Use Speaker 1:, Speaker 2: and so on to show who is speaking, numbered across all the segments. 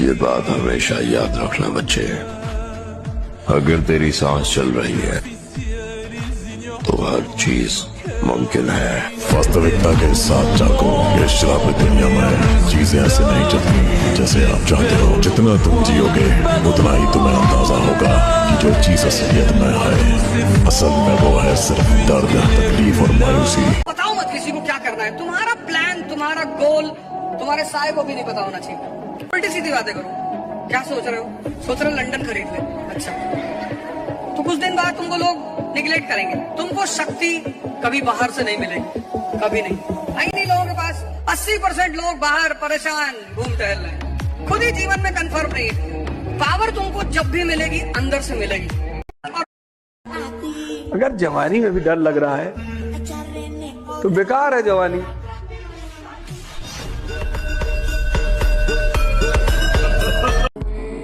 Speaker 1: ये बात हमेशा याद रखना बच्चे, अगर तेरी सांस चल रही है तो हर चीज मुमकिन है।
Speaker 2: वास्तविकता के साथ जागो। इस श्रापित दुनिया में चीजें ऐसे नहीं चलती जैसे आप चाहते हो। जितना तुम जियोगे उतना ही तुम्हें अंदाजा होगा कि जो चीज असलियत में है, असल में वो है सिर्फ दर्द, तकलीफ और मायूसी।
Speaker 3: बताओ मत किसी को क्या करना है। तुम्हारा प्लान, तुम्हारा गोल तुम्हारे साय को भी नहीं पता होना चाहिए। उल्टी सीधी बातें करो। क्या सोच रहे हो? सोच रहे हो लंदन खरीद ले? अच्छा, तो कुछ दिन बाद तुमको लोग निगलेक्ट करेंगे। तुमको शक्ति कभी बाहर से नहीं मिलेगी, कभी नहीं। आई नहीं लोगों के पास 80% लोग बाहर परेशान घूम टहल रहे हैं। खुद ही जीवन में कंफर्म नहीं है। पावर तुमको जब भी मिलेगी अंदर से मिलेगी।
Speaker 4: अगर जवानी में भी डर लग रहा है तो बेकार है जवानी।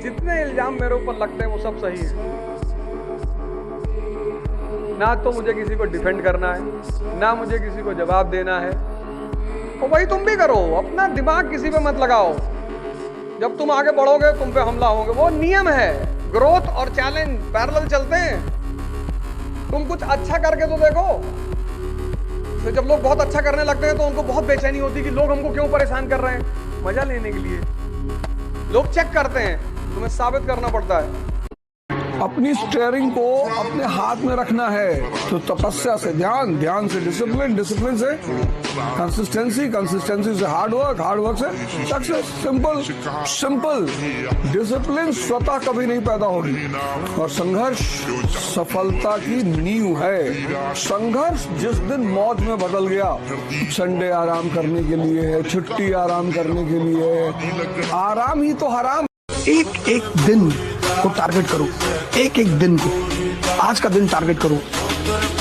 Speaker 4: जितने इल्जाम मेरे ऊपर लगते हैं वो सब सही है। ना तो मुझे किसी को डिफेंड करना है, ना मुझे किसी को जवाब देना है। तो वही तुम भी करो, अपना दिमाग किसी पे मत लगाओ। जब तुम आगे बढ़ोगे तुम पे हमला होंगे, वो नियम है। ग्रोथ और चैलेंज पैरेलल चलते हैं। तुम कुछ अच्छा करके तो देखो। तो जब लोग बहुत अच्छा करने लगते हैं तो उनको बहुत बेचैनी होती है कि लोग हमको क्यों परेशान कर रहे हैं। मजा लेने के लिए लोग चेक करते हैं, तुम्हें साबित करना पड़ता है। अपनी स्टीयरिंग को अपने हाथ में रखना है तो तपस्या से ध्यान, ध्यान से डिसिप्लिन, डिसिप्लिन से कंसिस्टेंसी, कंसिस्टेंसी से हार्ड वर्क, हार्ड वर्क से सक्सेस। Simple simple. डिसिप्लिन स्वतः कभी नहीं पैदा होगी और संघर्ष सफलता की नींव है। संघर्ष जिस दिन मौज में बदल गया, संडे आराम करने के लिए है, छुट्टी आराम करने के लिए है, आराम ही तो हराम। एक एक दिन को टारगेट करो, एक एक दिन को। आज का दिन टारगेट करो,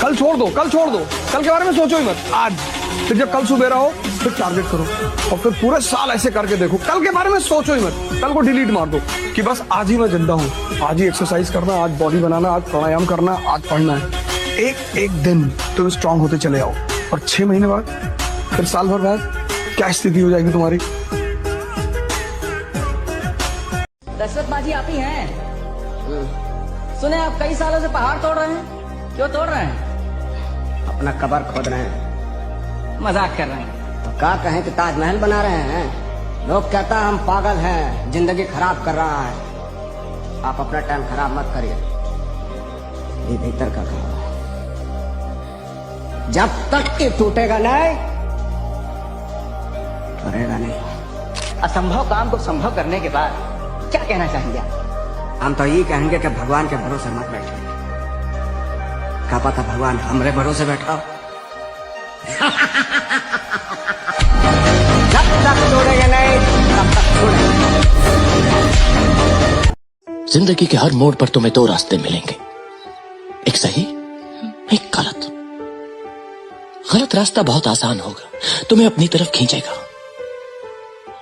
Speaker 4: कल छोड़ दो, कल छोड़ दो, कल के बारे में सोचो ही मत। आज फिर जब कल सुबह रहो फिर टारगेट करो और फिर पूरे साल ऐसे करके देखो। कल के बारे में सोचो ही मत, कल को डिलीट मार दो कि बस आज ही मैं जिंदा हूँ, आज ही एक्सरसाइज करना, आज बॉडी बनाना, आज प्राणायाम करना, आज पढ़ना है। एक एक दिन तुम स्ट्रांग होते चले आओ और 6 महीने बाद, फिर साल भर बाद क्या स्थिति हो जाएगी तुम्हारी।
Speaker 3: दशरथ माँ जी आप ही हैं? सुने आप कई सालों से पहाड़ तोड़ रहे हैं, क्यों तोड़ रहे हैं?
Speaker 5: अपना कबर खोद रहे हैं।
Speaker 3: मजाक कर रहे हैं?
Speaker 5: तो क्या कहें कि ताजमहल बना रहे हैं। लोग कहता है हम पागल हैं, जिंदगी खराब कर रहा है। आप अपना टाइम खराब मत करिए, ये भीतर का काम है। जब तक ये टूटेगा नहीं, करेगा नहीं।
Speaker 3: असंभव काम को संभव करने के बाद क्या कहना चाहेंगे आप?
Speaker 5: हम तो ये कहेंगे कि भगवान के भरोसे मत बैठिए। क्या पता भगवान हमरे भरोसे बैठा हो। जब तक छोड़ेंगे नहीं तब तक छोड़ेंगे।
Speaker 6: जिंदगी के हर मोड़ पर तुम्हें 2 रास्ते मिलेंगे, एक सही, एक गलत। गलत रास्ता बहुत आसान होगा, तुम्हें अपनी तरफ खींचेगा,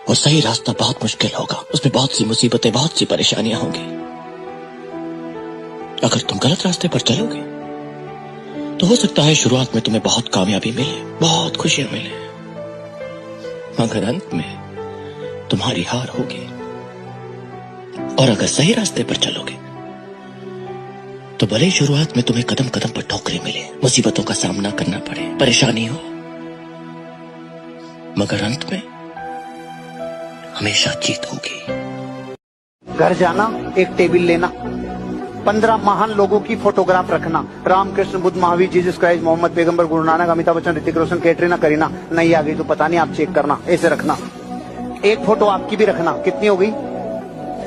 Speaker 6: और सही रास्ता बहुत मुश्किल होगा, उसमें बहुत सी मुसीबतें, बहुत सी परेशानियां होंगी। अगर तुम गलत रास्ते पर चलोगे तो हो सकता है शुरुआत में तुम्हें बहुत कामयाबी मिले, बहुत खुशियां मिले, मगर अंत में तुम्हारी हार होगी। और अगर सही रास्ते पर चलोगे तो भले ही शुरुआत में तुम्हें कदम कदम पर ठोकरें मिले, मुसीबतों का सामना करना पड़े, परेशानी हो, मगर अंत में हमेशा जीत होगी।
Speaker 7: घर जाना, एक टेबल लेना, 15 महान लोगों की फोटोग्राफ रखना, रामकृष्ण, बुद्ध, महावीर, जीसस क्राइस्ट, मोहम्मद पैगंबर, गुरु नानक, अमिताभ बच्चन, ऋतिक रोशन, कैटरीना, करीना। नहीं आ गई तो पता नहीं, आप चेक करना, ऐसे रखना। एक फोटो आपकी भी रखना। कितनी हो गई?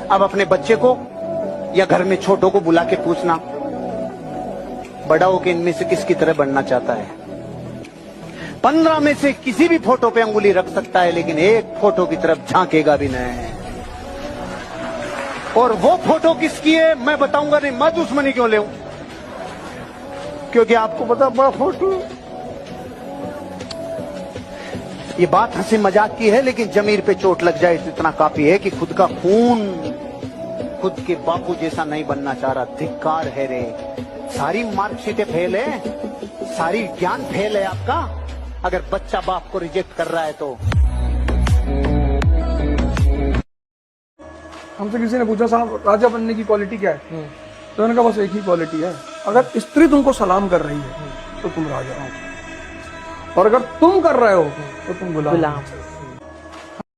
Speaker 7: अब अपने बच्चे को या घर में छोटों को बुला के पूछना, बड़ा होकर इनमें से किसकी तरह बनना चाहता है। 15 में से किसी भी फोटो पे अंगुली रख सकता है, लेकिन एक फोटो की तरफ झांकेगा भी नहीं। और वो फोटो किसकी है मैं बताऊंगा नहीं। मैं दुश्मनी क्यों ले, क्योंकि आपको पता बड़ा फोटो। ये बात हंसी मजाक की है, लेकिन जमीर पे चोट लग जाए तो इतना काफी है कि खुद का खून खुद के बापू जैसा नहीं बनना चाह रहा। धिक्कार है रे। सारी मार्कशीटें फेल है, सारी ज्ञान फेल है आपका। अगर बच्चा बाप को रिजेक्ट कर रहा है तो
Speaker 4: हमसे किसी ने पूछा साहब राजा बनने की क्वालिटी क्या है, तो मैंने कहा बस एक ही क्वालिटी है, अगर स्त्री तुमको सलाम कर रही है तो तुम राजा हो, और अगर तुम कर रहे हो तो तुम गुलाम।